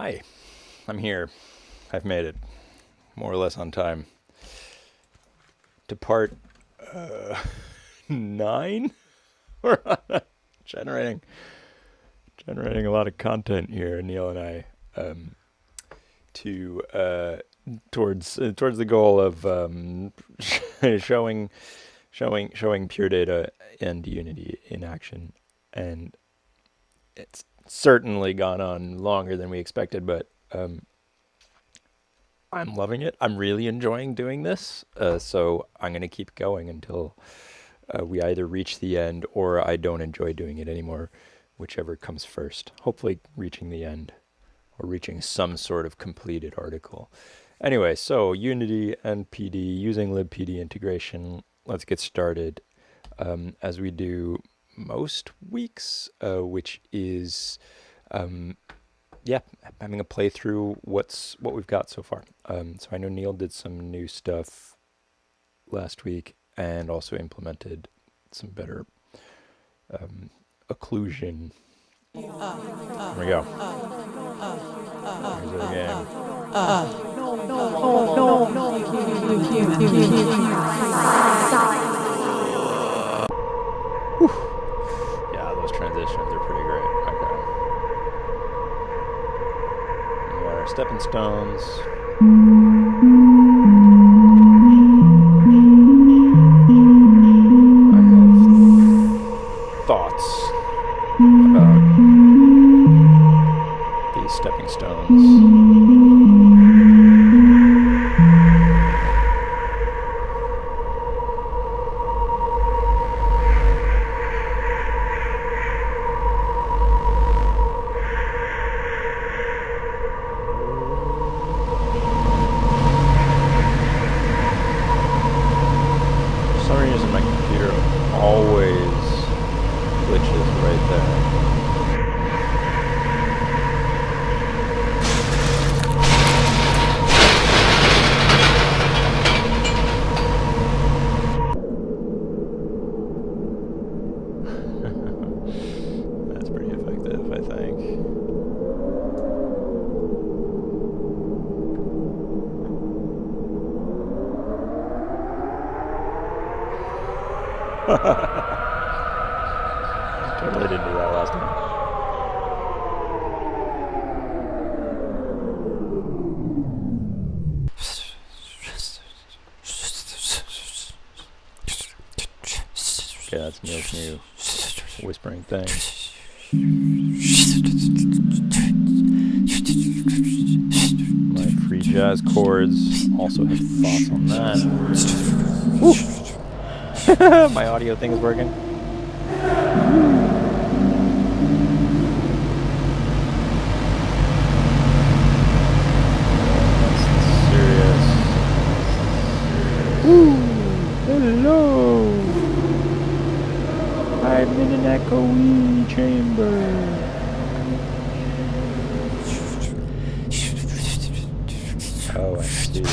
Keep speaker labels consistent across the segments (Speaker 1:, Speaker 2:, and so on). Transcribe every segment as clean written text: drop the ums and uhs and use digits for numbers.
Speaker 1: Hi, I'm here. I've made it, more or less on time, to part uh, 9. We're generating generating a lot of content here, Neil and I, to towards the goal of showing pure data and Unity in action, and it's certainly gone on longer than we expected, but I'm loving it. I'm really enjoying doing this. So I'm going to keep going until we either reach the end or I don't enjoy doing it anymore, whichever comes first. Hopefully, reaching the end or reaching some sort of completed article. Anyway, so Unity and PD using libpd integration. Let's get started as we do most weeks, which is yeah, having a playthrough what we've got so far. So I know Neil did some new stuff last week and also implemented some better occlusion. Here we go. Here's it again. Yeah, those transitions are pretty great. Okay. We got our stepping stones. I have thoughts about these stepping stones. For some reason, my computer always glitches right there. That's pretty effective, I think. Totally didn't do that last time. Okay, that's Neil's new whispering thing. My free jazz chords also have thoughts on that. My audio thing is working. That's serious. Hello. I'm in an echoey chamber. Oh, I see.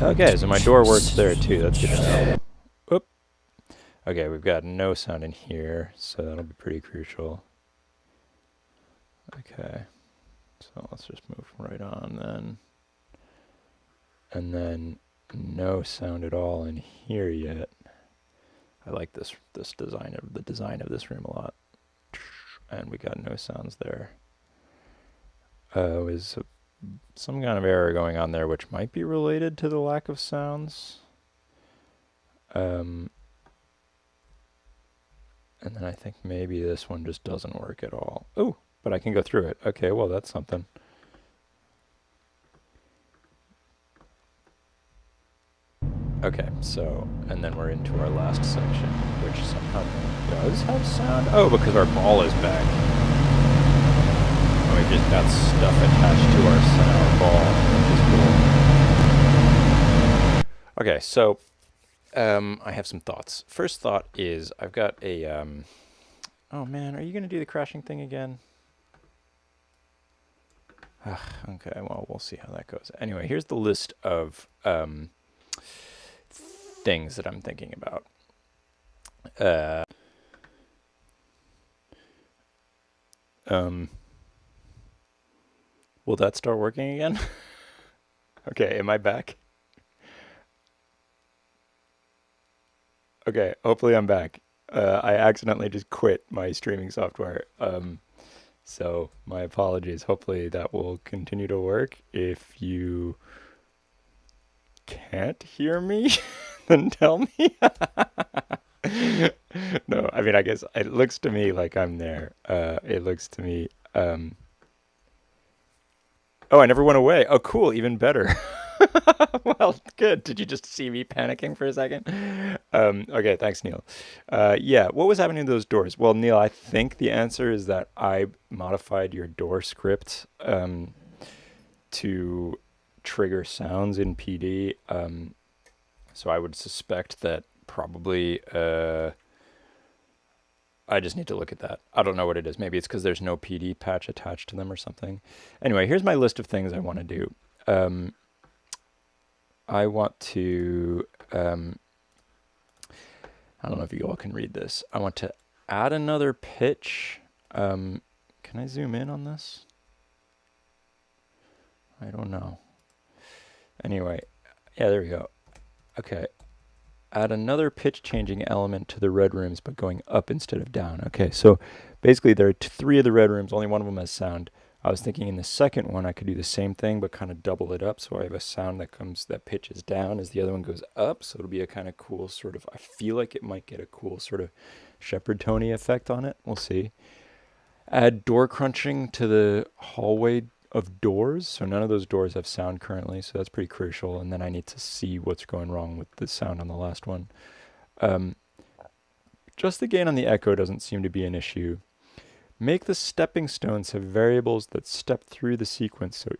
Speaker 1: Okay, so my door works there too. That's good to know. Whoop. Okay, we've got no sound in here, so that'll be pretty crucial. Okay, so let's just move right on then. And then no sound at all in here yet. I like the design of this room a lot. And we got no sounds there. Is some kind of error going on there, which might be related to the lack of sounds. And then I think maybe this one just doesn't work at all. Oh, but I can go through it. Okay, well, that's something. Okay, so, and then we're into our last section, which somehow does have sound. Oh, because our ball is back. And we just got stuff attached to our sound ball, which is cool. Okay, so I have some thoughts. First thought is I've got a, oh man, are you going to do the crashing thing again? Okay, well, we'll see how that goes. Anyway, here's the list of things that I'm thinking about. Um, will that start working again? Okay, am I back? Okay, hopefully I'm back. I accidentally just quit my streaming software. So my apologies. Hopefully that will continue to work. If you can't hear me, then tell me. No, I mean, I guess it looks to me like I'm there. It looks to me. Oh, I never went away. Oh, cool. Even better. Well, good. Did you just see me panicking for a second? Okay, thanks, Neil. Yeah, what was happening to those doors? Well, Neil, I think the answer is that I modified your door script to trigger sounds in PD. So I would suspect that probably I just need to look at that. I don't know what it is. Maybe it's because there's no PD patch attached to them or something. Anyway, here's my list of things I want to do. I want to, I don't know if you all can read this. I want to add another pitch. Can I zoom in on this? I don't know. Anyway, yeah, there we go. Okay. Add another pitch changing element to the red rooms, but going up instead of down. Okay, so basically there are three of the red rooms, only one of them has sound. I was thinking in the second one I could do the same thing, but kind of double it up. So I have a sound that pitches down as the other one goes up. So it'll be a kind of cool sort of, I feel like it might get a cool sort of Shepherd Tony effect on it. We'll see. Add door crunching to the hallway of doors. So none of those doors have sound currently, so that's pretty crucial. And then I need to see what's going wrong with the sound on the last one. Just the gain on the echo doesn't seem to be an issue. Make the stepping stones have variables that step through the sequence so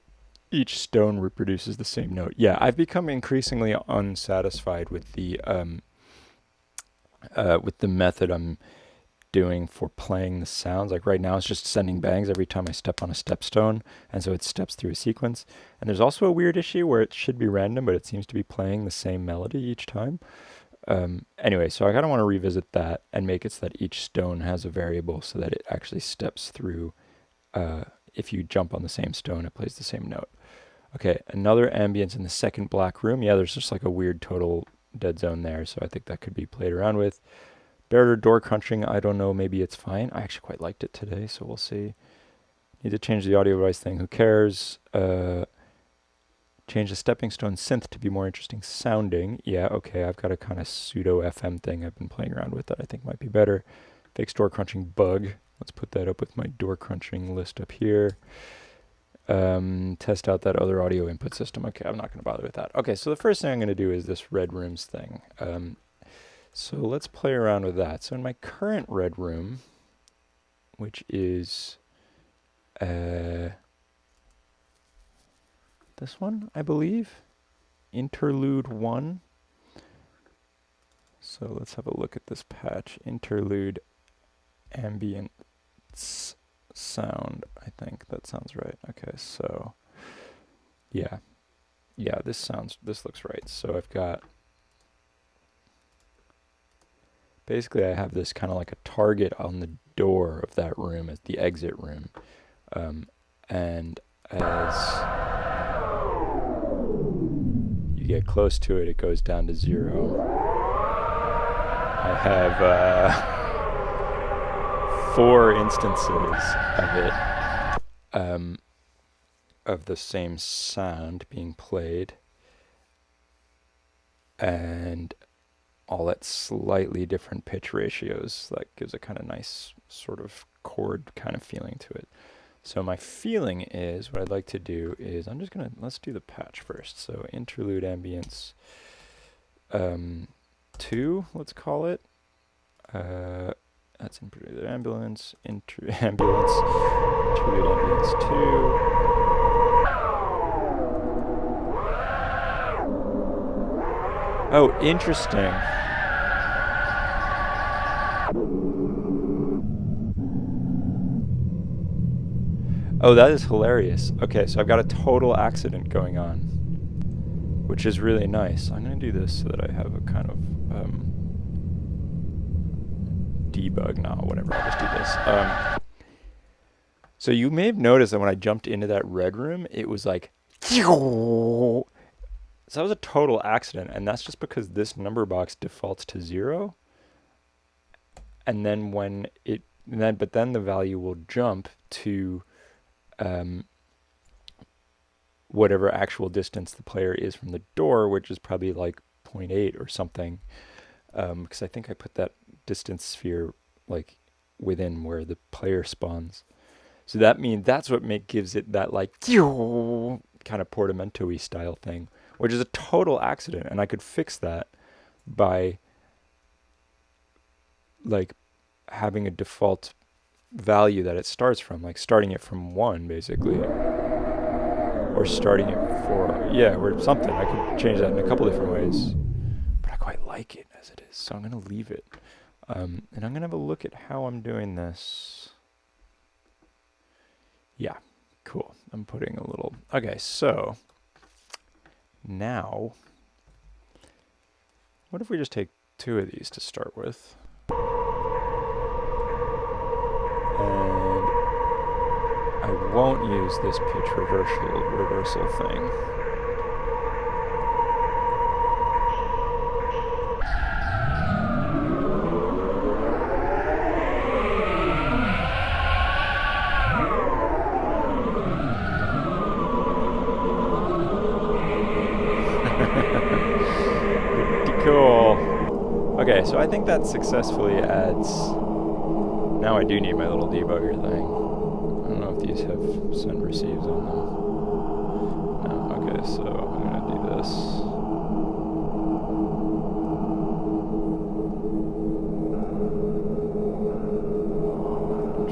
Speaker 1: each stone reproduces the same note. Yeah, I've become increasingly unsatisfied with the method I'm doing for playing the sounds. Like right now it's just sending bangs every time I step on a stepstone, and so it steps through a sequence. And there's also a weird issue where it should be random, but it seems to be playing the same melody each time. Anyway, so I kind of want to revisit that and make it so that each stone has a variable so that it actually steps through. If you jump on the same stone, it plays the same note. Okay, another ambience in the second black room. Yeah, there's just like a weird total dead zone there, so I think that could be played around with. Better door crunching, I don't know, maybe it's fine. I actually quite liked it today, so we'll see. Need to change the audio device thing, who cares? Change the stepping stone synth to be more interesting sounding. Yeah, okay, I've got a kind of pseudo FM thing I've been playing around with that I think might be better. Fix door crunching bug. Let's put that up with my door crunching list up here. Test out that other audio input system. Okay, I'm not going to bother with that. Okay, so the first thing I'm going to do is this red rooms thing. So let's play around with that. So in my current red room, which is this one, I believe, interlude 1. So let's have a look at this patch. Interlude ambient sound, I think that sounds right. Okay, so yeah, this looks right. So I've got, basically I have this kind of like a target on the door of that room as the exit room. And as you get close to it, it goes down to 0. I have 4 instances of it, of the same sound being played, and all at slightly different pitch ratios. That gives a kind of nice sort of chord kind of feeling to it. So my feeling is, what I'd like to do is, let's do the patch first. So interlude ambience 2, let's call it. That's interlude ambulance, interlude ambience 2. Oh, interesting. Oh, that is hilarious. Okay, so I've got a total accident going on, which is really nice. I'm going to do this so that I have a kind of debug. No, whatever, I'll just do this. So you may have noticed that when I jumped into that red room, it was like, so that was a total accident, and that's just because this number box defaults to 0, and then but then the value will jump to whatever actual distance the player is from the door, which is probably like 0.8 or something, because I think I put that distance sphere like within where the player spawns. So that means that's what gives it that like kind of portamento-y style thing, which is a total accident, and I could fix that by like having a default value that it starts from, like starting it from 1 basically, or starting it for, yeah, or something. I could change that in a couple different ways, but I quite like it as it is, so I'm going to leave it. And I'm going to have a look at how I'm doing this. Yeah, cool. I'm putting a little, okay, so now, what if we just take 2 of these to start with? And I won't use this pitch reversal thing. Pretty cool. Okay, so I think that successfully adds. Now I do need my little debugger thing. I don't know if these have send receives on them. No, okay, so I'm gonna do this.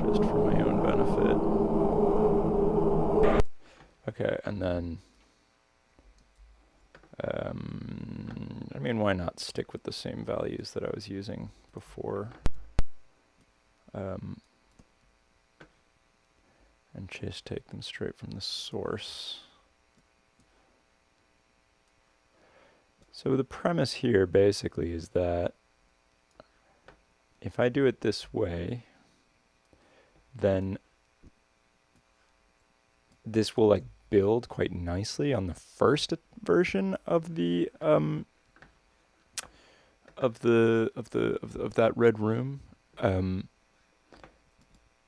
Speaker 1: Just for my own benefit. Okay, and then I mean, why not stick with the same values that I was using before? And just take them straight from the source. So the premise here basically is that if I do it this way, then this will like build quite nicely on the first version of the of that red room.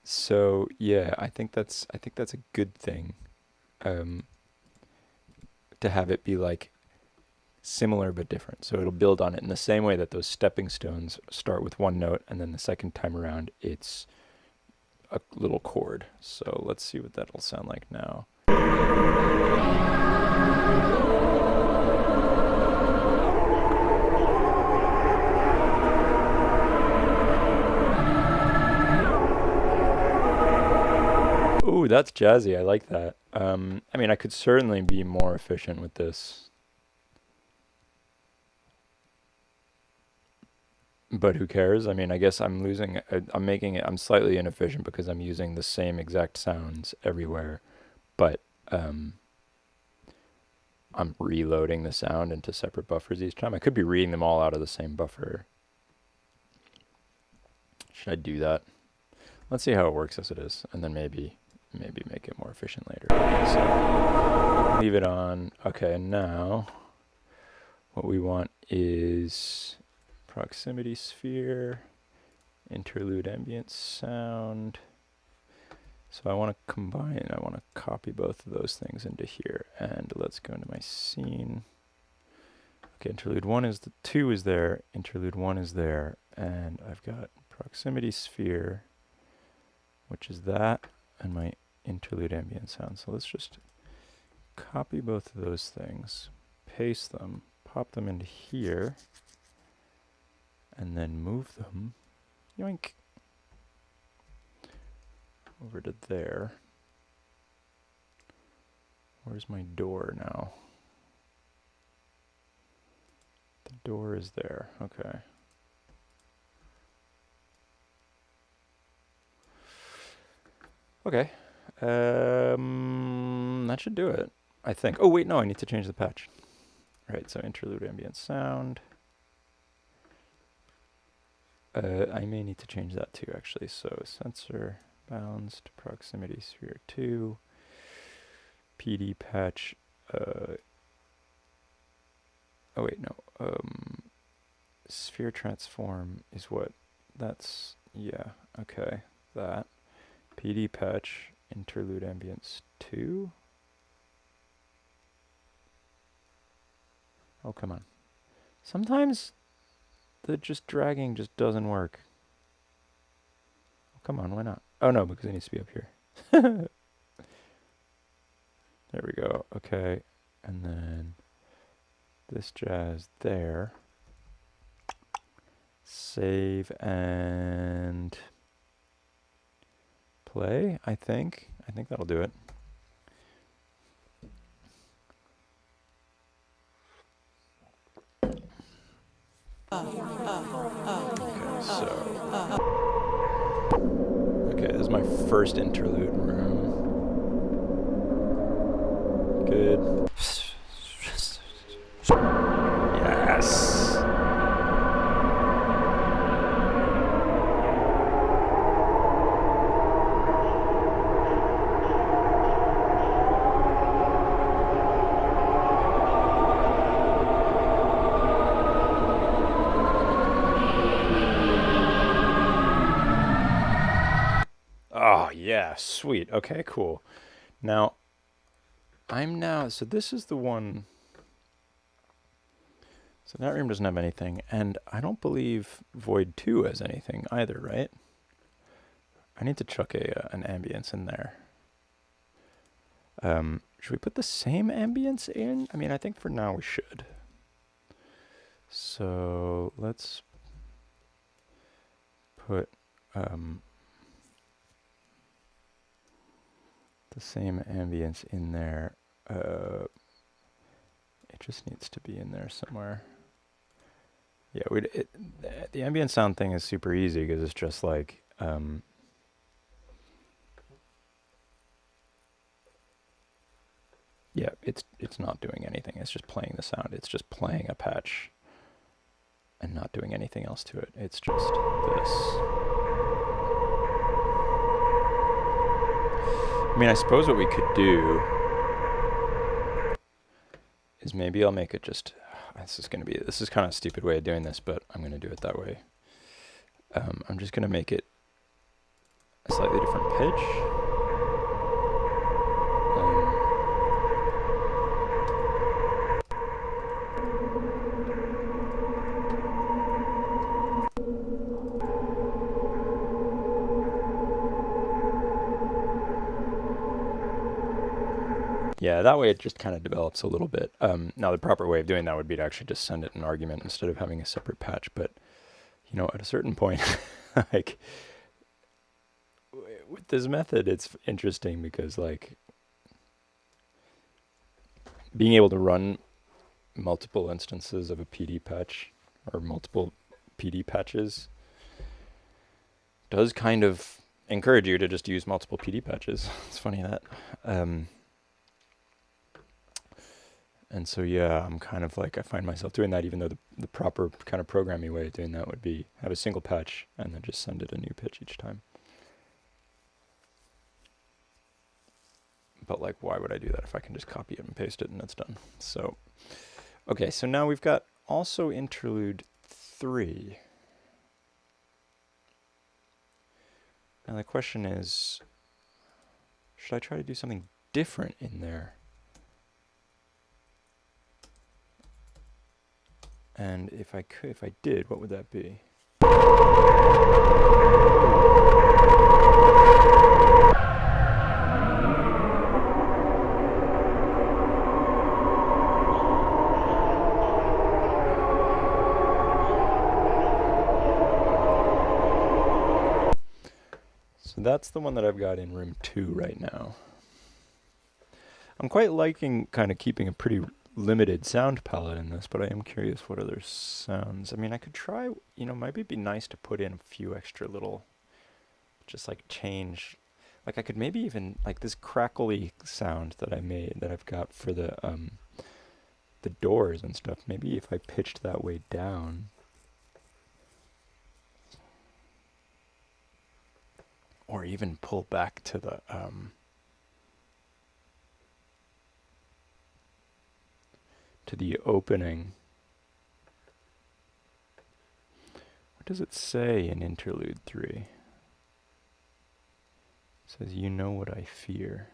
Speaker 1: So yeah, I think that's a good thing, to have it be like similar but different. So it'll build on it in the same way that those stepping stones start with 1 note, and then the second time around it's a little chord. So let's see what that'll sound like now. Ooh, that's jazzy. I like that. I mean, I could certainly be more efficient with this, but who cares? I mean, I guess I'm I'm slightly inefficient because I'm using the same exact sounds everywhere, but I'm reloading the sound into separate buffers each time. I could be reading them all out of the same buffer. Should I do that? Let's see how it works as it is, and then maybe make it more efficient later. So leave it on. Okay, now what we want is proximity sphere, interlude ambient sound. So I want to copy both of those things into here, and let's go into my scene. Okay, interlude 2 is there, interlude 1 is there, and I've got proximity sphere, which is that, and my interlude ambient sound. So let's just copy both of those things, paste them, pop them into here, and then move them, yoink, over to there. Where's my door now? The door is there, okay. Okay, that should do it, I think. Oh wait, no, I need to change the patch. Right, so interlude ambient sound. I may need to change that too, actually. So sensor balanced proximity sphere 2. PD patch, oh wait, no, sphere transform is what? That's, yeah, okay, that. PD patch, interlude ambience 2. Oh, come on. Sometimes the just dragging just doesn't work. Oh, come on, why not? Oh no, because it needs to be up here. There we go, okay. And then this jazz there. Save and play, I think. I think that'll do it. Okay, this is my first interlude room. Good. Yes. Oh, yeah, sweet. Okay, cool. Now, so this is the one. So that room doesn't have anything, and I don't believe Void 2 has anything either, right? I need to chuck an ambience in there. Should we put the same ambience in? I mean, I think for now we should. So let's put the same ambience in there. It just needs to be in there somewhere. Yeah, the ambient sound thing is super easy because it's just like yeah, it's not doing anything. It's just playing the sound. It's just playing a patch and not doing anything else to it. It's just this. I mean, I suppose what we could do is maybe I'll make it just, this is kind of a stupid way of doing this, but I'm going to do it that way. I'm just going to make it a slightly different pitch. Yeah, that way it just kind of develops a little bit. Now the proper way of doing that would be to actually just send it an argument instead of having a separate patch. But, you know, at a certain point, like, with this method, it's interesting because, like, being able to run multiple instances of a PD patch or multiple PD patches does kind of encourage you to just use multiple PD patches. It's funny that. And so, yeah, I'm kind of like, I find myself doing that, even though the proper kind of programming way of doing that would be have a single patch and then just send it a new pitch each time. But like, why would I do that if I can just copy it and paste it and it's done? So, okay, so now we've got also interlude 3. Now the question is, should I try to do something different in there? And if I did, what would that be? So that's the one that I've got in room 2 right now. I'm quite liking kind of keeping a pretty limited sound palette in this, but I am curious what other sounds. I mean, I could try, you know, maybe it'd be nice to put in a few extra little, just like change, like I could maybe even, like this crackly sound that I made, that I've got for the doors and stuff, maybe if I pitched that way down. or even pull back to the opening. What does it say in Interlude 3? It says, "You know what I fear."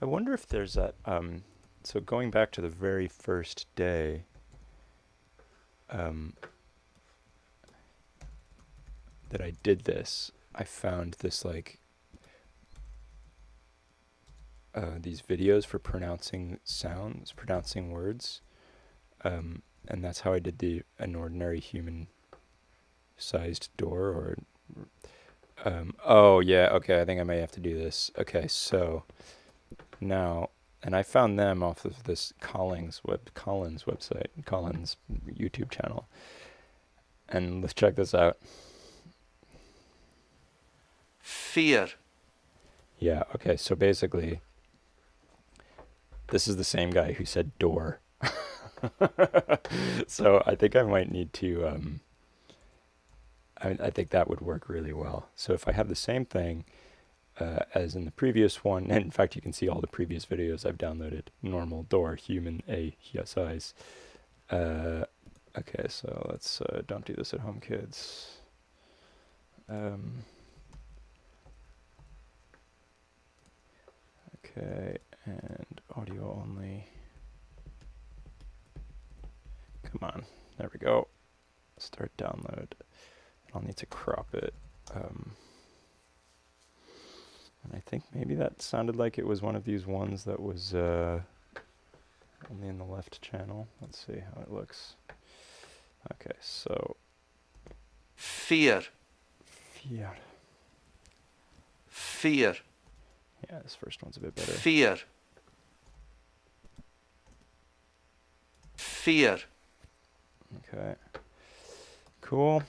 Speaker 1: I wonder if there's that, so going back to the very first day, that I did this, I found this like, these videos for pronouncing sounds, pronouncing words, and that's how I did an ordinary human-sized door, or, oh yeah, okay, I think I may have to do this. Okay, so now, and I found them off of this Collins website, Collins YouTube channel, and let's check this out.
Speaker 2: Fear.
Speaker 1: Yeah, okay, so basically, this is the same guy who said door. So I think I might need to, I think that would work really well. So if I have the same thing as in the previous one, and in fact you can see all the previous videos I've downloaded, normal, door, human, a, yes, eyes. Okay, so let's don't do this at home, kids. Okay, and audio only. Come on, there we go. Start download. I'll need to crop it. And I think maybe that sounded like it was one of these ones that was only in the left channel. Let's see how it looks. Okay, so
Speaker 2: Fear.
Speaker 1: fear.
Speaker 2: Fear.
Speaker 1: Yeah, this first one's a bit better.
Speaker 2: Fear. Fear.
Speaker 1: Okay. Cool.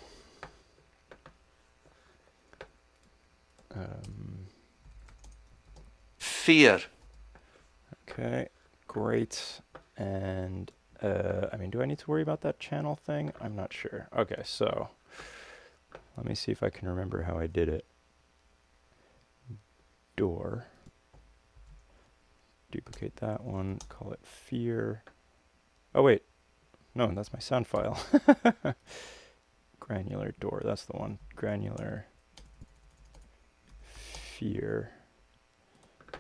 Speaker 2: Fear.
Speaker 1: Okay, great. And I mean, do I need to worry about that channel thing? I'm not sure. Okay, so let me see if I can remember how I did it. Door. Duplicate that one, call it fear. Oh wait, no, that's my sound file. Granular door, that's the one. Granular fear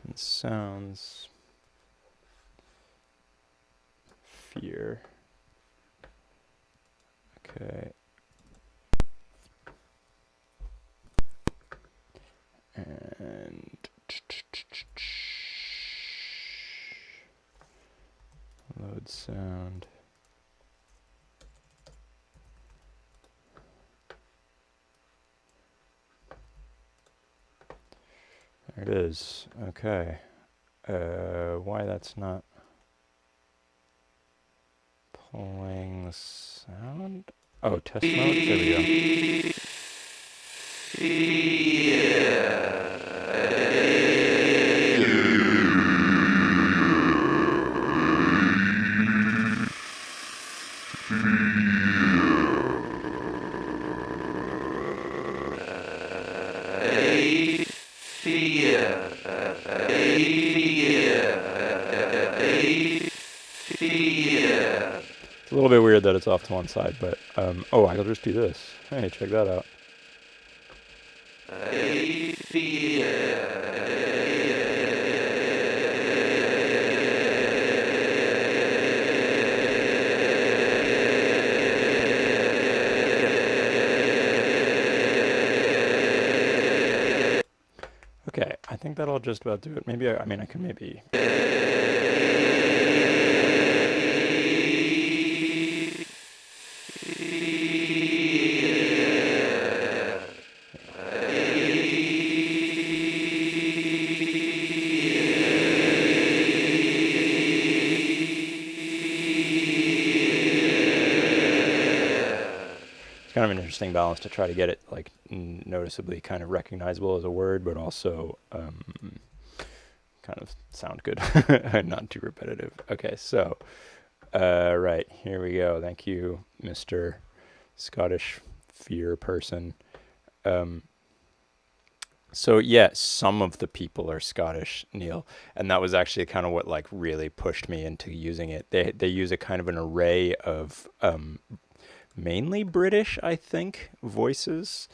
Speaker 1: and sounds fear. Okay. And load sound. There it is. Okay. Why that's not pulling the sound? Oh, test mode? There we go. It's a little bit weird that it's off to one side, but, oh, I'll just do this. Hey, check that out. Okay, I think that'll just about do it. Maybe, I mean, I can maybe... It's kind of an interesting balance to try to get it like noticeably kind of recognizable as a word, but also kind of sound good and not too repetitive. Okay, so right, here we go. Thank you, Mr. Scottish fear person. Um, so yeah, some of the people are Scottish, Neil, and that was actually kind of what like really pushed me into using it. They use a kind of an array of mainly British, I think, voices.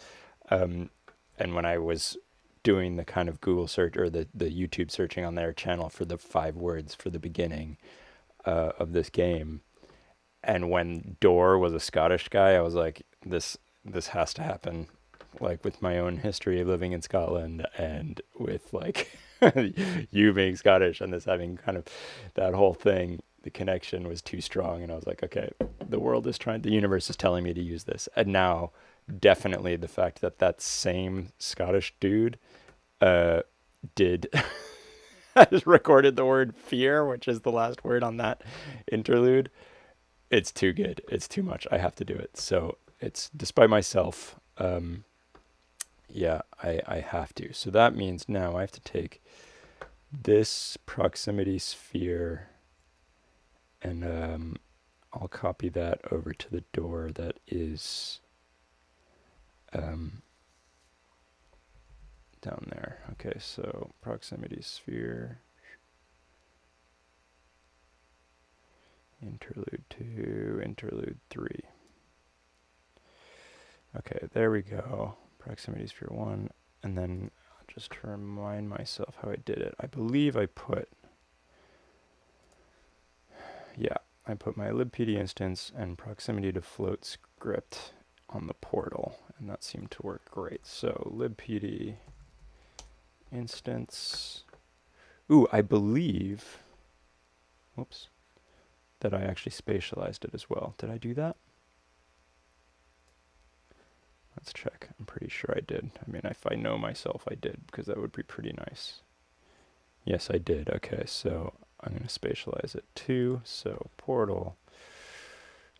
Speaker 1: Um, and when I was doing the kind of Google search or the YouTube searching on their channel for the 5 words for the beginning of this game, and when Door was a Scottish guy, I was like, this has to happen. Like with my own history of living in Scotland and with like you being Scottish and this having kind of that whole thing, the connection was too strong. And I was like, okay, the universe is telling me to use this. And now definitely the fact that that same Scottish dude did has recorded the word fear, which is the last word on that interlude. It's too good. It's too much. I have to do it. So it's despite myself. Yeah, I have to. So that means now I have to take this proximity sphere and I'll copy that over to the door that is down there. Okay, so proximity sphere, interlude 2, interlude 3. Okay, there we go. Proximity sphere 1, and then just to remind myself how I did it, I believe I put my libpd instance and proximity to float script on the portal, and that seemed to work great. So libpd instance, I believe, that I actually spatialized it as well. Did I do that? Let's check. I'm pretty sure I did. I mean, if I know myself, I did, because that would be pretty nice. Yes, I did. Okay, so I'm going to spatialize it too. So portal,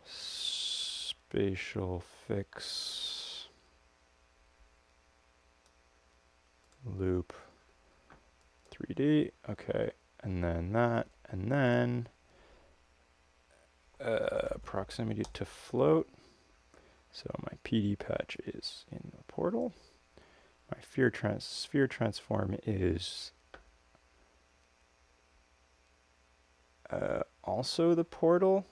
Speaker 1: spatial fix, loop, 3D. Okay, and then that, and then proximity to float. So my PD patch is in the portal. My sphere transform is also the portal,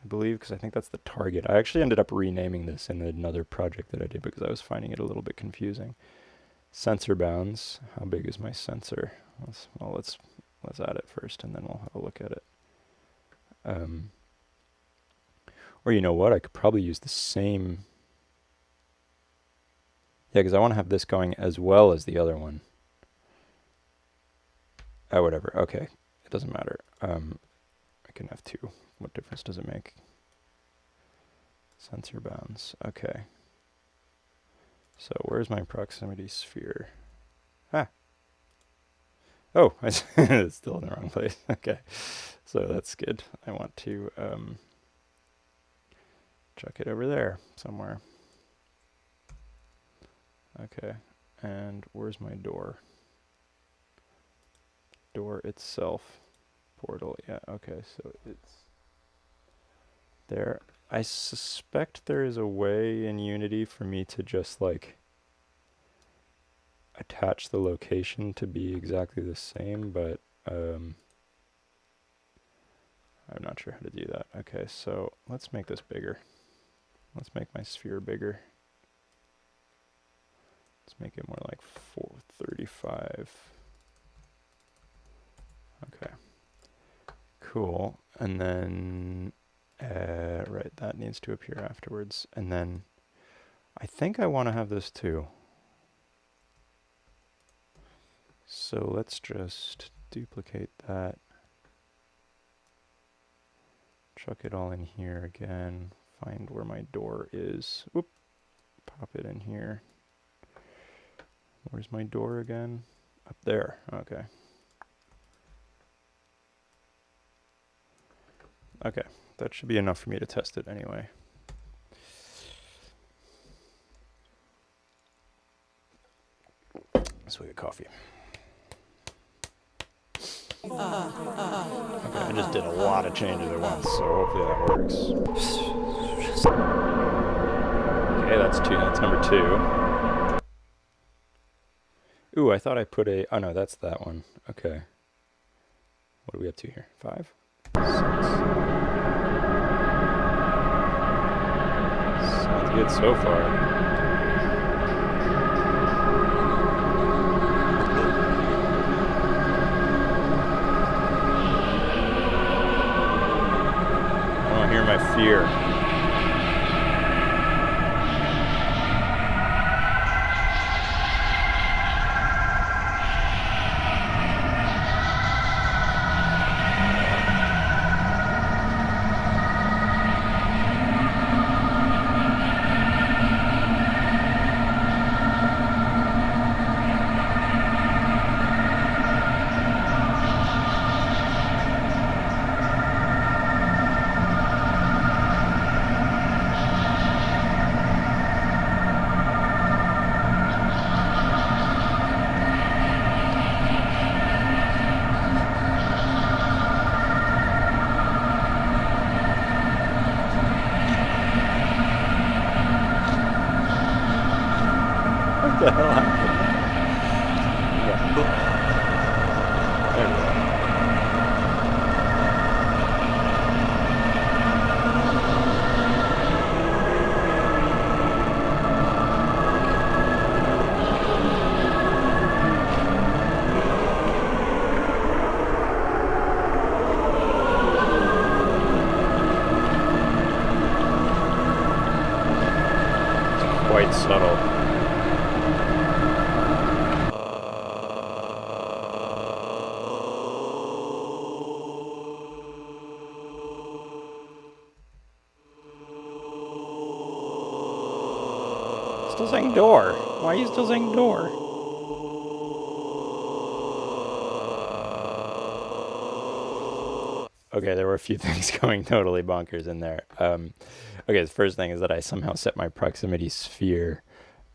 Speaker 1: I believe, because I think that's the target. I actually ended up renaming this in another project that I did because I was finding it a little bit confusing. Sensor bounds. How big is my sensor? Let's add it first, and then we'll have a look at it. Or you know what? I could probably use the same. Yeah, because I want to have this going as well as the other one. Oh, whatever. Okay. It doesn't matter. I can have 2. What difference does it make? Sensor bounds. Okay. So where's my proximity sphere? Oh, it's still in the wrong place. Okay. So that's good. I want to chuck it over there somewhere. Okay. And where's my door? Door itself. Portal. Yeah, okay. So it's there. I suspect there is a way in Unity for me to just like attach the location to be exactly the same, but I'm not sure how to do that. Okay, so let's make this bigger. Let's make my sphere bigger. Let's make it more like 435. Okay. Cool. And then, right, that needs to appear afterwards. And then I think I want to have this too. So let's just duplicate that. Chuck it all in here again. Find where my door is. Whoop. Pop it in here. Where's my door again? Up there. Okay. Okay. That should be enough for me to test it anyway. Swig of coffee. Okay, I just did a lot of changes at once, so hopefully that works. Okay, that's two. That's number 2. Ooh, I thought I put a... Oh, no, that's that one. Okay. What are we up to here? 5? 6. Sounds good so far. I don't hear my fear. What the hell happened? There we go. It's quite subtle. Still saying door. Why are you still saying door? Okay, there were a few things going totally bonkers in there. Okay, the first thing is that I somehow set my proximity sphere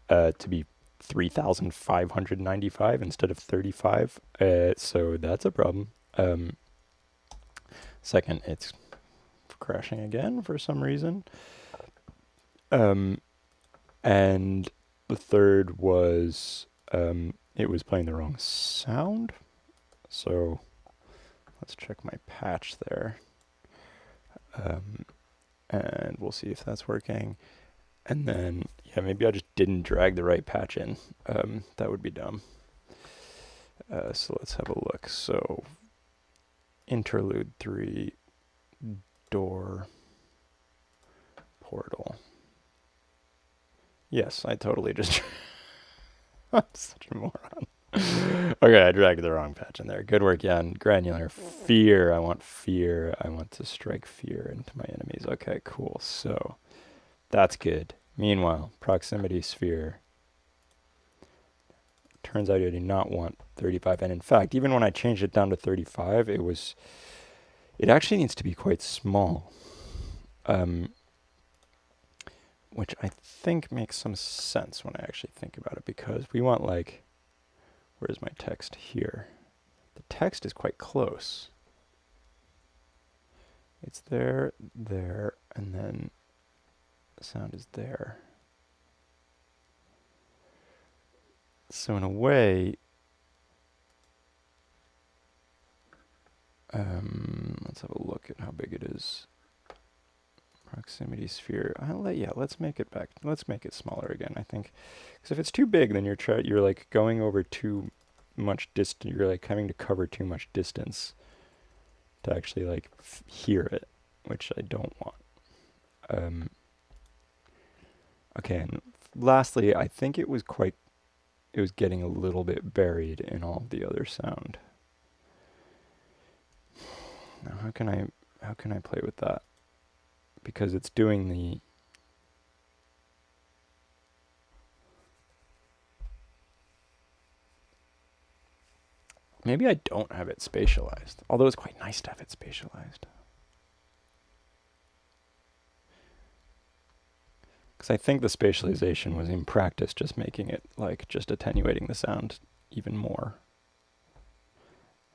Speaker 1: to be 3,595 instead of 35. So that's a problem. Second, it's crashing again for some reason. And the third was it was playing the wrong sound. So let's check my patch there. And we'll see if that's working. And then, yeah, maybe I just didn't drag the right patch in. That would be dumb. So let's have a look. So interlude 3, door, portal. Yes, I totally just... I'm such a moron. Okay, I dragged the wrong patch in there. Good work, Jan. Granular. Fear. I want fear. I want to strike fear into my enemies. Okay, cool. So that's good. Meanwhile, proximity sphere. Turns out I do not want 35. And in fact, even when I changed it down to 35, it actually needs to be quite small. Which I think makes some sense when I actually think about it, because we want, like, where's my text here? The text is quite close. It's there, there, and then the sound is there. So in a way, let's have a look at how big it is. Proximity sphere. Let's make it back. Let's make it smaller again, I think. Because if it's too big, then you're like going over too much distance. You're like having to cover too much distance to actually like hear it, which I don't want. Okay, and lastly, I think it was getting a little bit buried in all of the other sound. Now, how can I play with that? Because it's doing the... Maybe I don't have it spatialized, although it's quite nice to have it spatialized. Because I think the spatialization was in practice just making it, like, just attenuating the sound even more.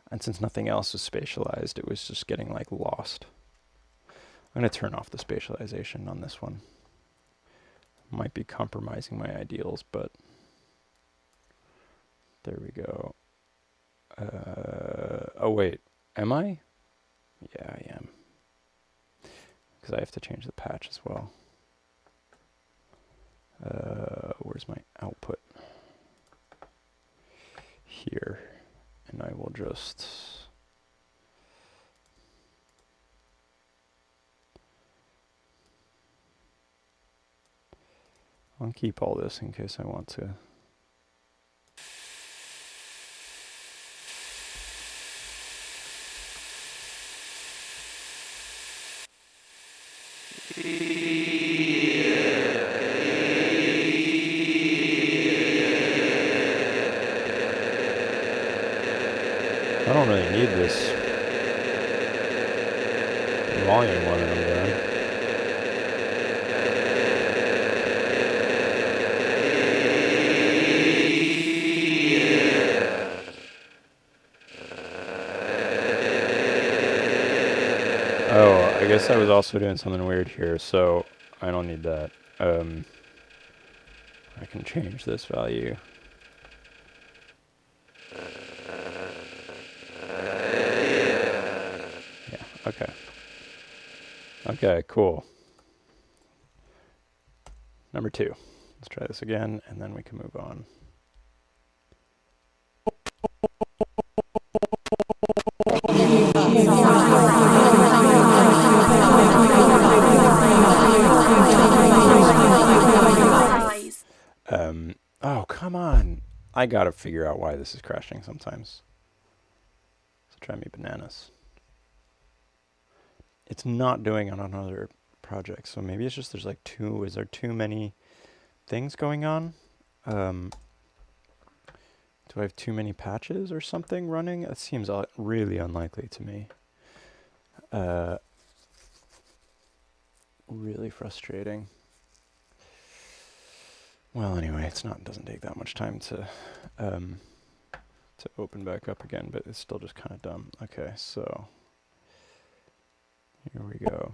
Speaker 1: And since nothing else was spatialized, it was just getting, like, lost. I'm going to turn off the spatialization on this one. Might be compromising my ideals, but there we go. Oh wait, am I? Yeah, I am. Because I have to change the patch as well. Where's my output? Here. And I will just... I'll keep all this in case I want to. I don't really need this volume one that I'm doing. Oh, I guess I was also doing something weird here, so I don't need that. I can change this value. Yeah, okay. Okay, cool. Number 2. Let's try this again, and then we can move on. Oh, come on. I gotta figure out why this is crashing sometimes. So try me bananas. It's not doing it on other projects, so maybe it's just there's like is there too many things going on? Do I have too many patches or something running? That seems really unlikely to me. Really frustrating. Well, anyway, doesn't take that much time to open back up again, but it's still just kind of dumb. Okay, so here we go.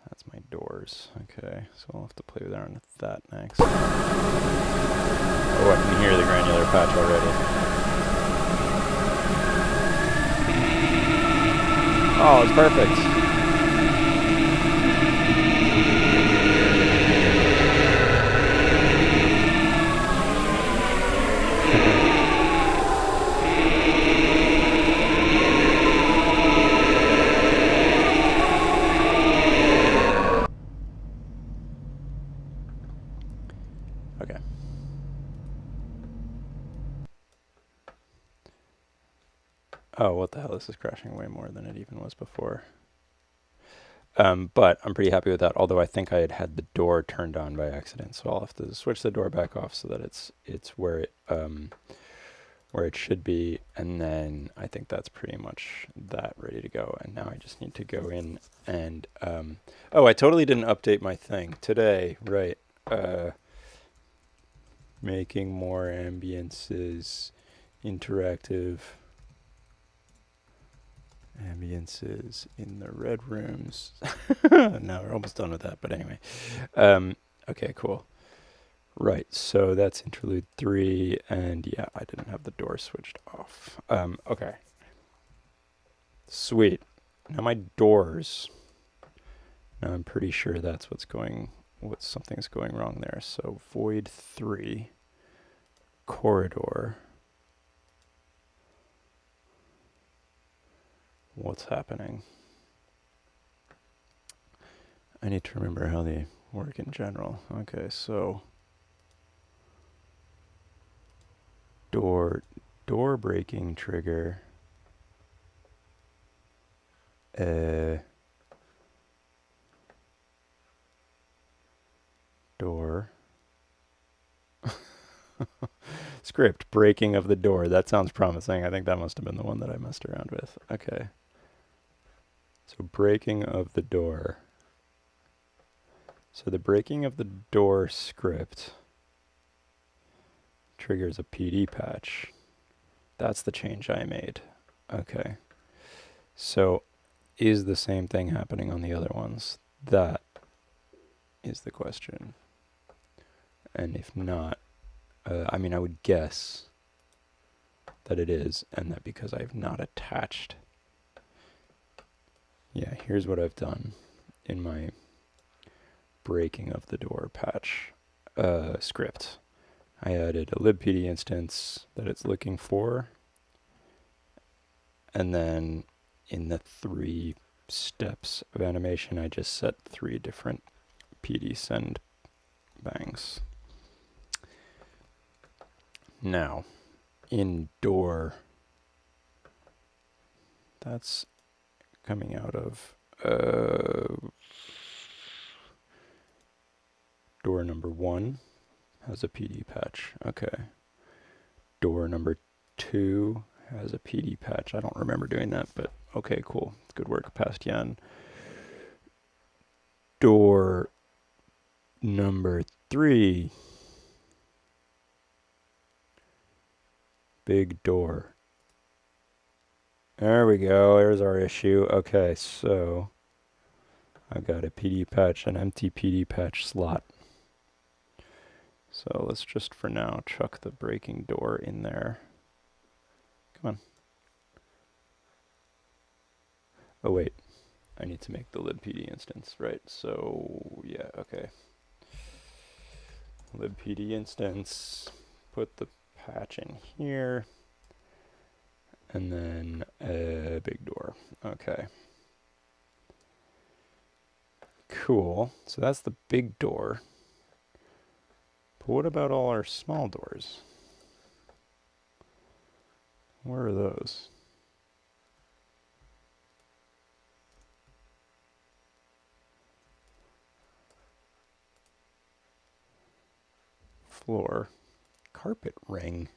Speaker 1: That's my doors. Okay, so I'll have to play around with that next. Oh, I can hear the granular patch already. Oh, it's perfect. Okay. Oh, what the hell? This is crashing way more than it even was before. But I'm pretty happy with that, although I think I had the door turned on by accident, so I'll have to switch the door back off so that it's where it should be, and then I think that's pretty much that ready to go. And now I just need to go in and oh, I totally didn't update my thing today, right? Making more ambiences, interactive ambiences in the red rooms. No, we're almost done with that, but anyway. Okay, cool. Right, so that's interlude 3, and yeah, I didn't have the door switched off. Okay. Sweet. Now my doors. Now I'm pretty sure that's something's going wrong there. So void 3, corridor. What's happening? I need to remember how they work in general. Okay, so door breaking trigger. Door. Script breaking of the door. That sounds promising. I think that must have been the one that I messed around with. Okay. So breaking of the door. So the breaking of the door script triggers a PD patch. That's the change I made. Okay. So is the same thing happening on the other ones? That is the question. And if not, I mean, I would guess that it is, and that because I've not attached. Yeah, here's what I've done in my breaking of the door patch script. I added a libpd instance that it's looking for, and then in the 3 steps of animation, I just set 3 different PD send bangs. Now, in door, that's coming out of door number 1 has a PD patch. Okay. Door number 2 has a PD patch. I don't remember doing that, but okay, cool. Good work, Pastian. Door number 3. Big door. There we go. There's our issue. Okay, so I've got a PD patch, an empty PD patch slot. So let's just for now chuck the breaking door in there. Come on. Oh wait, I need to make the libpd instance, right? So yeah, okay. Libpd instance, put the patch in here, and then a big door. Okay. Cool. So that's the big door. But what about all our small doors? Where are those? Floor. Carpet ring.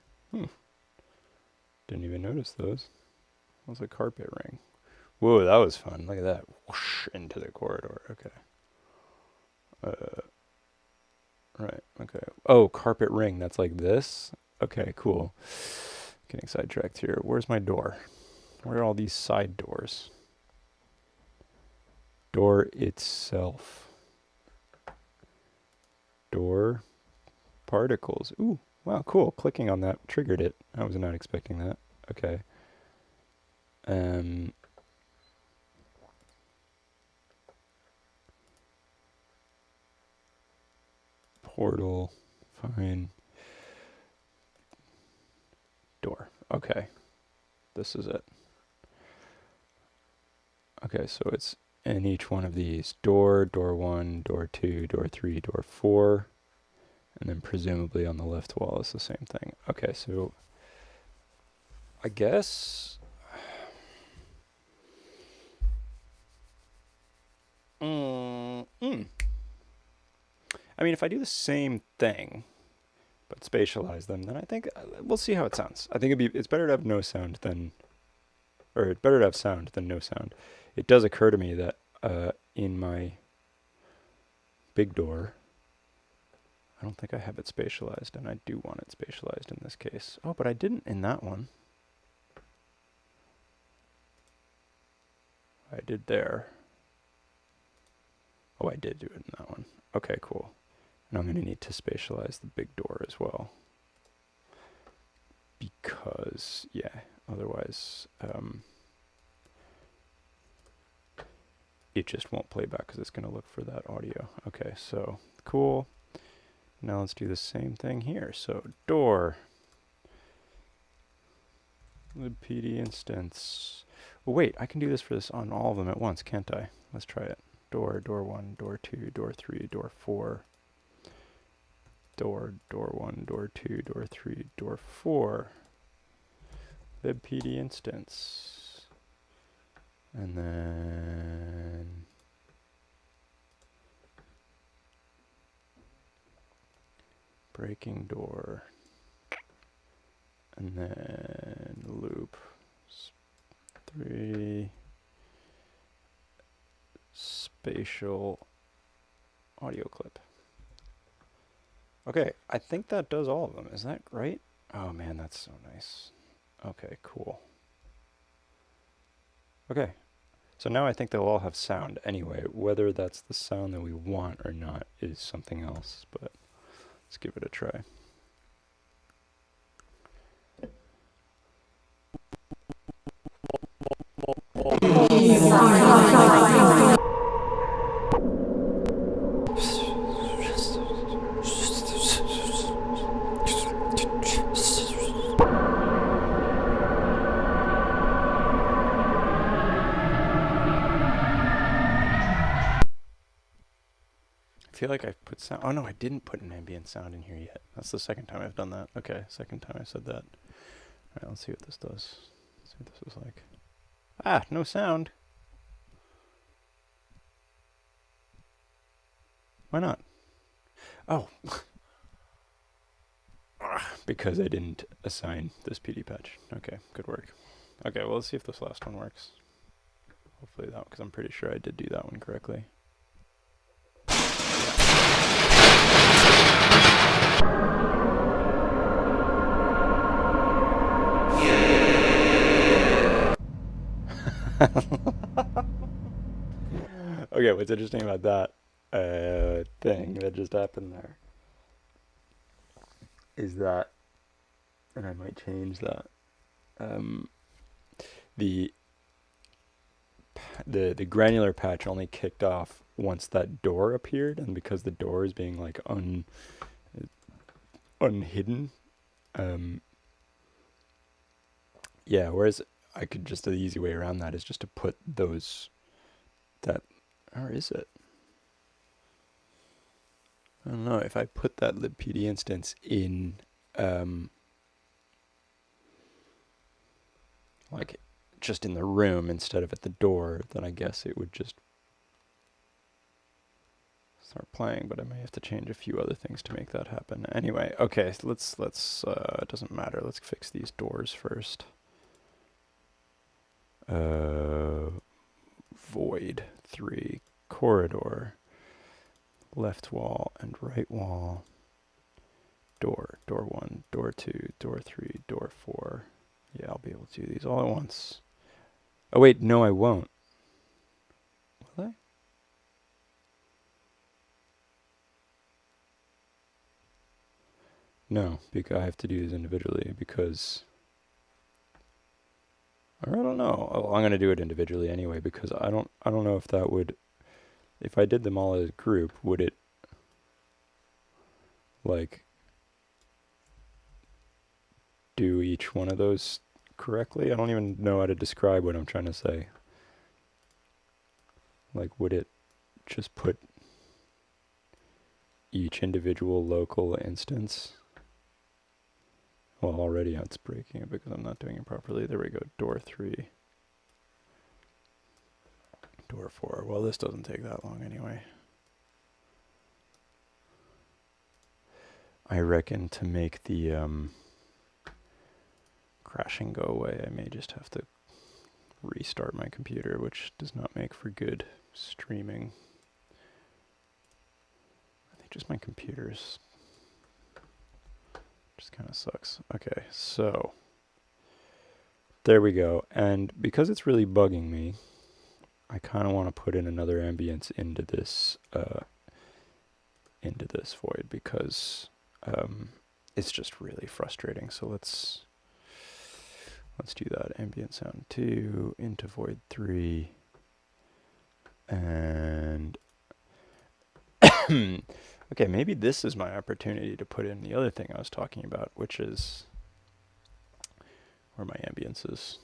Speaker 1: Didn't even notice those. What's a carpet ring? Whoa, that was fun. Look at that. Whoosh, into the corridor. Okay. Right, okay. Oh, carpet ring. That's like this? Okay, cool. Getting sidetracked here. Where's my door? Where are all these side doors? Door itself. Door particles. Ooh, wow, cool. Clicking on that triggered it. I was not expecting that. Okay. Portal. Fine. Door. Okay. This is it. Okay, so it's in each one of these. Door, door 1, door 2, door 3, door 4. And then presumably on the left wall is the same thing. Okay, so I guess I mean, if I do the same thing but spatialize them, then I think we'll see how it sounds. I think it's better to have no sound than, or it's better to have sound than no sound. It does occur to me that in my big door, I don't think I have it spatialized, and I do want it spatialized in this case. Oh, but I didn't in that one. I did there. Oh, I did do it in that one. Okay, cool. And I'm going to need to spatialize the big door as well. Because, yeah, otherwise it just won't play back because it's going to look for that audio. Okay, so cool. Now let's do the same thing here. So door, libpd instance. Oh, wait, I can do this for this on all of them at once, can't I? Let's try it. Door, door 1, door 2, door 3, door 4. Door, door 1, door 2, door 3, door 4. Libpd instance. And then breaking door. And then loop. 3. Spatial audio clip. Okay, I think that does all of them. Is that right? Oh man, that's so nice. Okay, cool. Okay, so now I think they'll all have sound anyway. Whether that's the sound that we want or not is something else, but let's give it a try. I feel like I've put sound. Oh no, I didn't put an ambient sound in here yet. That's the second time I've done that. Okay, second time I said that. Alright, let's see what this does. Let's see what this is like. Ah, no sound. Why not? Oh. Because I didn't assign this PD patch. Okay, good work. Okay, well let's see if this last one works. Hopefully that, because I'm pretty sure I did do that one correctly. Okay, what's interesting about that thing that just happened there is that, and I might change that, the the granular patch only kicked off once that door appeared, and because the door is being like unhidden, yeah. Whereas I could just, the easy way around that is just to put those that, or is it? I don't know if I put that libpd instance in like just in the room instead of at the door, then I guess it would just start playing, but I may have to change a few other things to make that happen. Anyway, okay, so let's it doesn't matter. Let's fix these doors first. Void 3 corridor, left wall and right wall, door 1, door 2, door 3, door 4. Yeah, I'll be able to do these all at once. Oh wait, no I won't. Will I? No, because I have to do these individually because, or I don't know. Oh, I'm gonna do it individually anyway because I don't know if that would, if I did them all as a group, would it like do each one of those correctly? I don't even know how to describe what I'm trying to say. Like, would it just put each individual local instance? Well, already it's breaking it because I'm not doing it properly. There we go. Door 3. Door 4. Well, this doesn't take that long anyway. I reckon to make the crashing go away, I may just have to restart my computer, which does not make for good streaming. I think just my computer's just kind of sucks. Okay, so there we go. And because it's really bugging me, I kind of want to put in another ambience into this void because it's just really frustrating. So let's do that. Ambient sound 2 into void 3, and okay, maybe this is my opportunity to put in the other thing I was talking about, which is where my ambience is.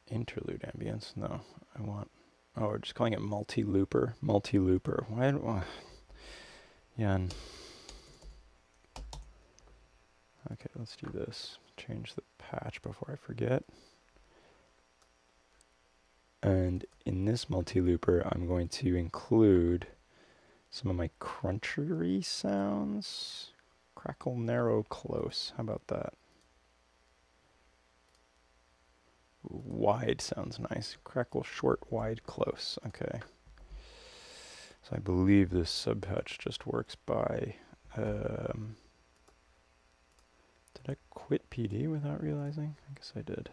Speaker 1: Interlude ambience. No, I want. Oh, we're just calling it multi-looper. Multi-looper. Why? Yeah. Okay, let's do this. Change the patch before I forget. And in this multi-looper, I'm going to include some of my crunchery sounds. Crackle, narrow, close. How about that? wide sounds nice. Crackle, short, wide, close. Okay. So I believe this subpatch just works by... did I quit PD without realizing? I guess I did.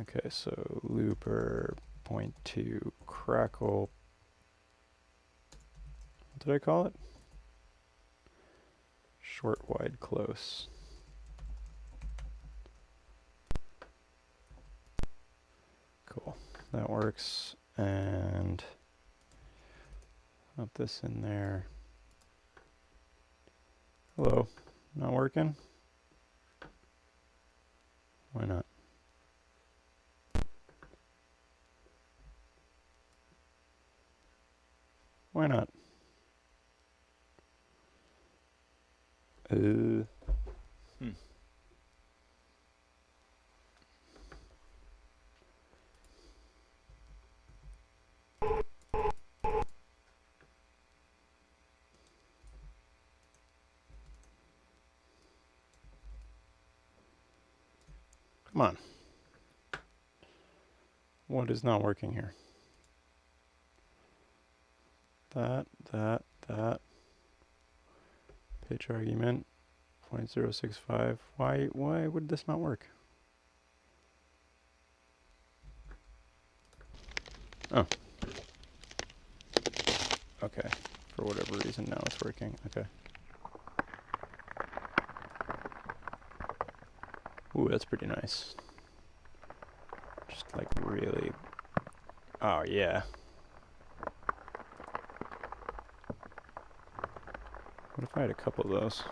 Speaker 1: Okay, so looper, point to crackle. What did I call it? Short, wide, close. Cool, that works. And put this in there. Hello, not working? Why not? Why not? Come on. What is not working here? That. Pitch argument, 0.065. Why would this not work? Oh. Okay. For whatever reason, now it's working. Okay. Ooh, that's pretty nice. Just like really... Oh, yeah. What if I had a couple of those?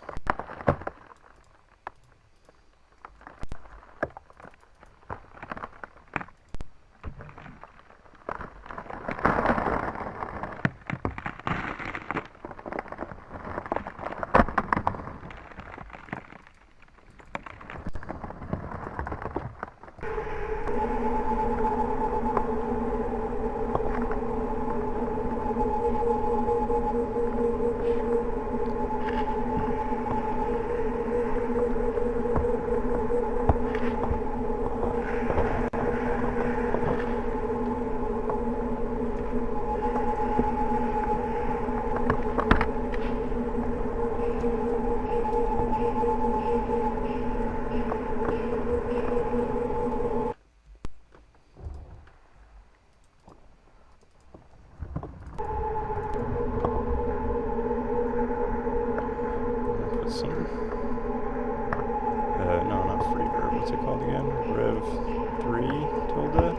Speaker 1: No, not free verb. What's it called again? Rev 3 tilde?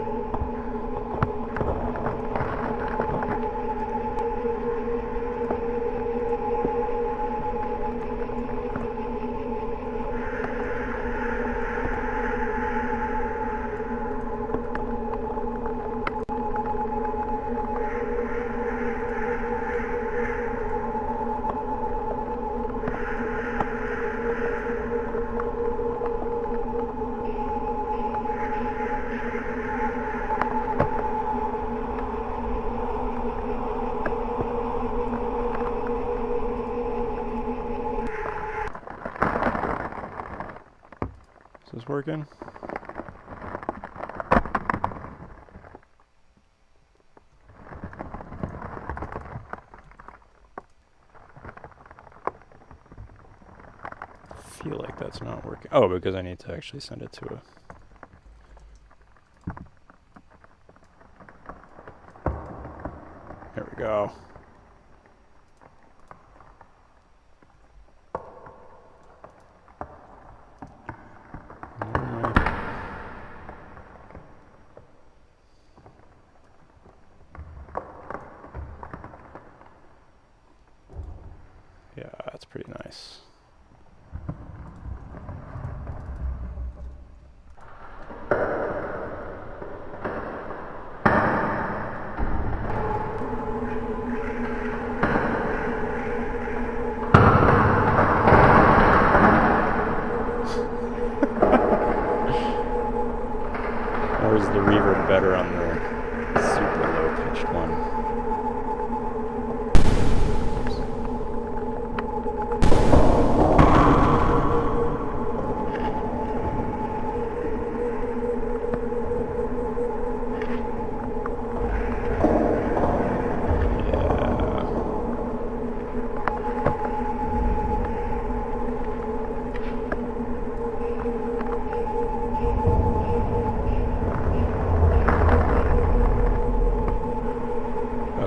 Speaker 1: Is this working? I feel like that's not working. Oh, because I need to actually send it to a... There we go. Yeah, that's pretty nice. Or is the reverb better on the super low pitched one?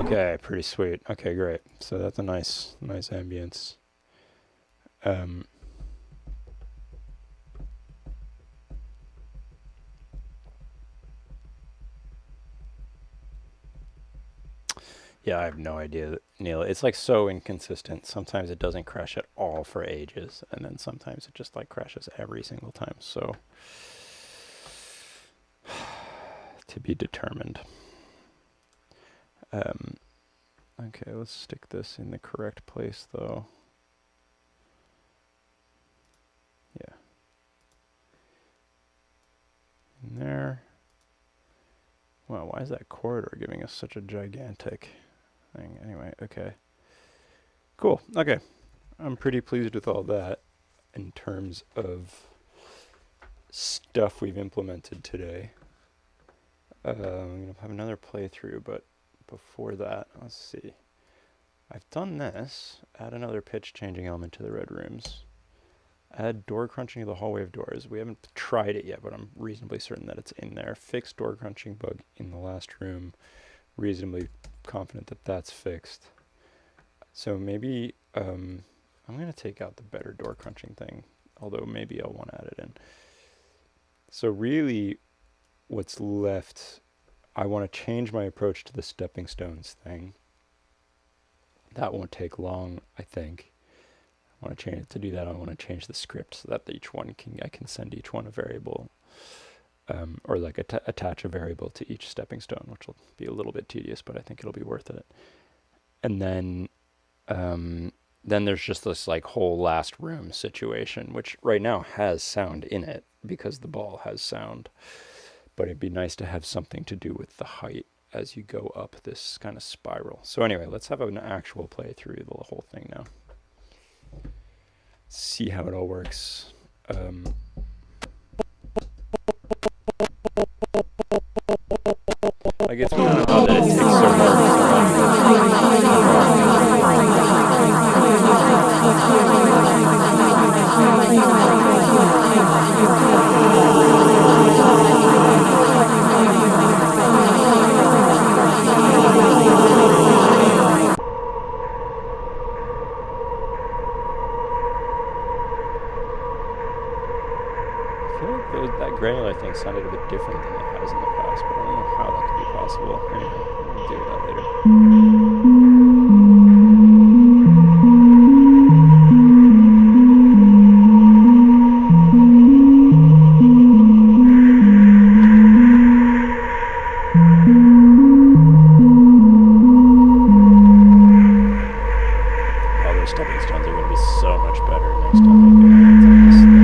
Speaker 1: Okay, pretty sweet. Okay, great. So that's a nice ambience. Yeah, I have no idea, Neil. It's like so inconsistent. Sometimes it doesn't crash at all for ages, and then sometimes it just like crashes every single time. So to be determined. Okay, let's stick this in the correct place though. Yeah. In there. Wow, why is that corridor giving us such a gigantic thing? Anyway, okay. Cool. Okay. I'm pretty pleased with all that in terms of stuff we've implemented today. I'm going to have another playthrough, but before that, let's see. I've done this. Add another pitch changing element to the red rooms. Add door crunching to the hallway of doors. We haven't tried it yet, but I'm reasonably certain that it's in there. Fix door crunching bug in the last room. Reasonably confident that that's fixed. So maybe I'm going to take out the better door crunching thing, although maybe I'll want to add it in. So really what's left, I want to change my approach to the stepping stones thing. That won't take long, I think. I want to change it to do that. I want to change the script so that each one I can send each one a variable, or like attach a variable to each stepping stone, which will be a little bit tedious, but I think it'll be worth it. And then there's just this like whole last room situation, which right now has sound in it because the ball has sound, but it'd be nice to have something to do with the height as you go up this kind of spiral. So anyway, let's have an actual play through the whole thing now. See how it all works. Like it's kind of odd that it takes so that granular thing sounded a bit different than it has in the past, but I don't know how that could be possible. Anyway, we'll deal with that later. Oh, those stepping stones are going to be so much better next time I get hands on this thing.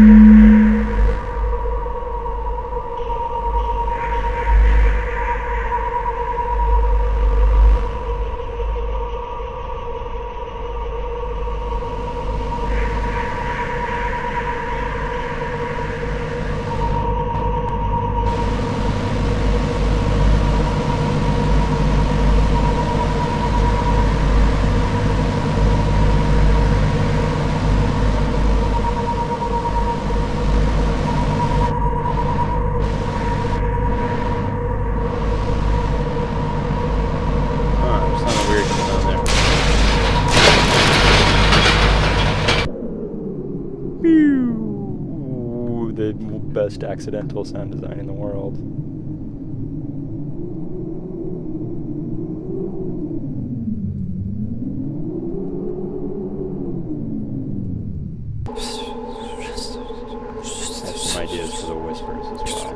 Speaker 1: There's something weird going on there. Pew! The best accidental sound design in the world. I have some ideas for the whispers as well.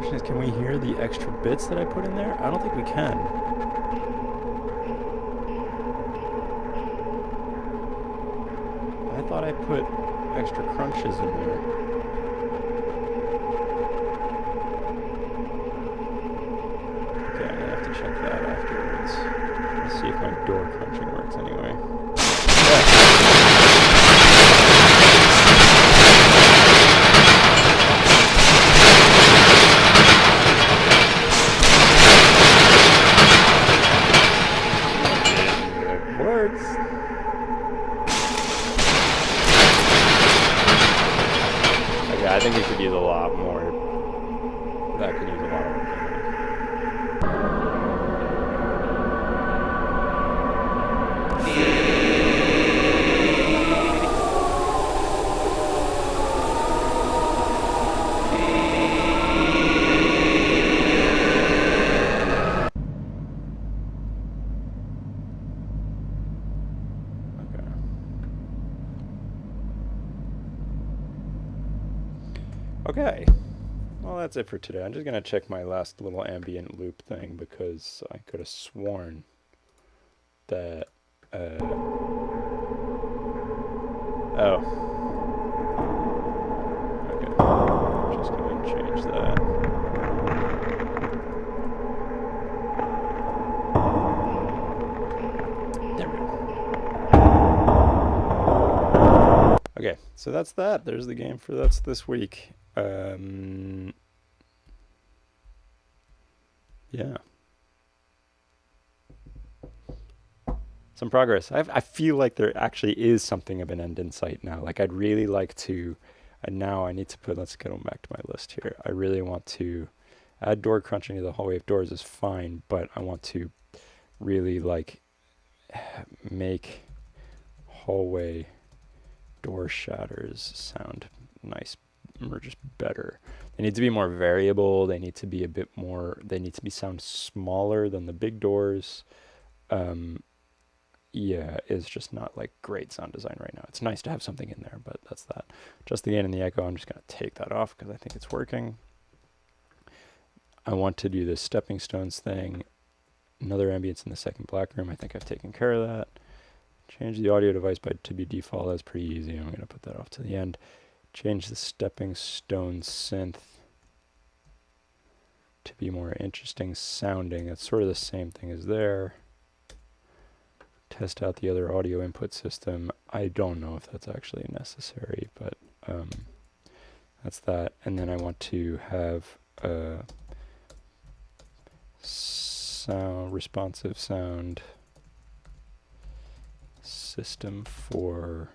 Speaker 1: Question is, can we hear the extra bits that I put in there? I don't think we can. I thought I put extra crunches in there. Okay, I'm gonna have to check that afterwards. Let's see if my door crunching works anyway. It works. Okay, I think we could use a lot more. That could use a lot of work. Okay, well that's it for today. I'm just gonna check my last little ambient loop thing because I could have sworn that, oh. Okay, just gonna change that. There we go. Okay, so that's that. There's the game for that's this week. Yeah. Some progress. I feel like there actually is something of an end in sight now. Like I'd really like to, and now I need to put, let's get on back to my list here. I really want to add door crunching to the hallway of doors is fine, but I want to really like make hallway door shatters sound nice or just better. They need to be more variable. They need to be a bit more, they need to be sound smaller than the big doors. Yeah, it's just not like great sound design right now. It's nice to have something in there, but that's that. Just the gain and the echo, I'm just going to take that off because I think it's working. I want to do this stepping stones thing. Another ambience in the second black room. I think I've taken care of that. Change the audio device to be default. That's pretty easy. I'm going to put that off to the end. Change the stepping stone synth to be more interesting sounding. That's sort of the same thing as there. Test out the other audio input system. I don't know if that's actually necessary, but that's that. And then I want to have a responsive sound system for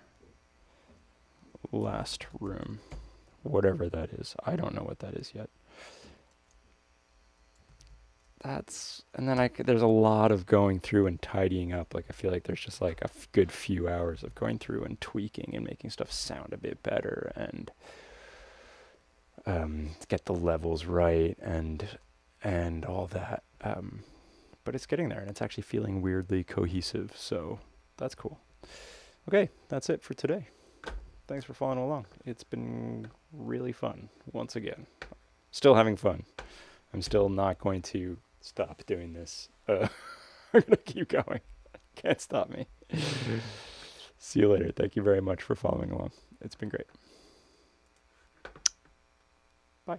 Speaker 1: last room, whatever that is. I don't know what that is yet. And then there's a lot of going through and tidying up. Like I feel like there's just like a good few hours of going through and tweaking and making stuff sound a bit better and get the levels right and all that. But it's getting there and it's actually feeling weirdly cohesive. So that's cool. Okay, that's it for today. Thanks for following along. It's been really fun once again. Still having fun. I'm still not going to stop doing this. I'm going to keep going. Can't stop me. See you later. Thank you very much for following along. It's been great.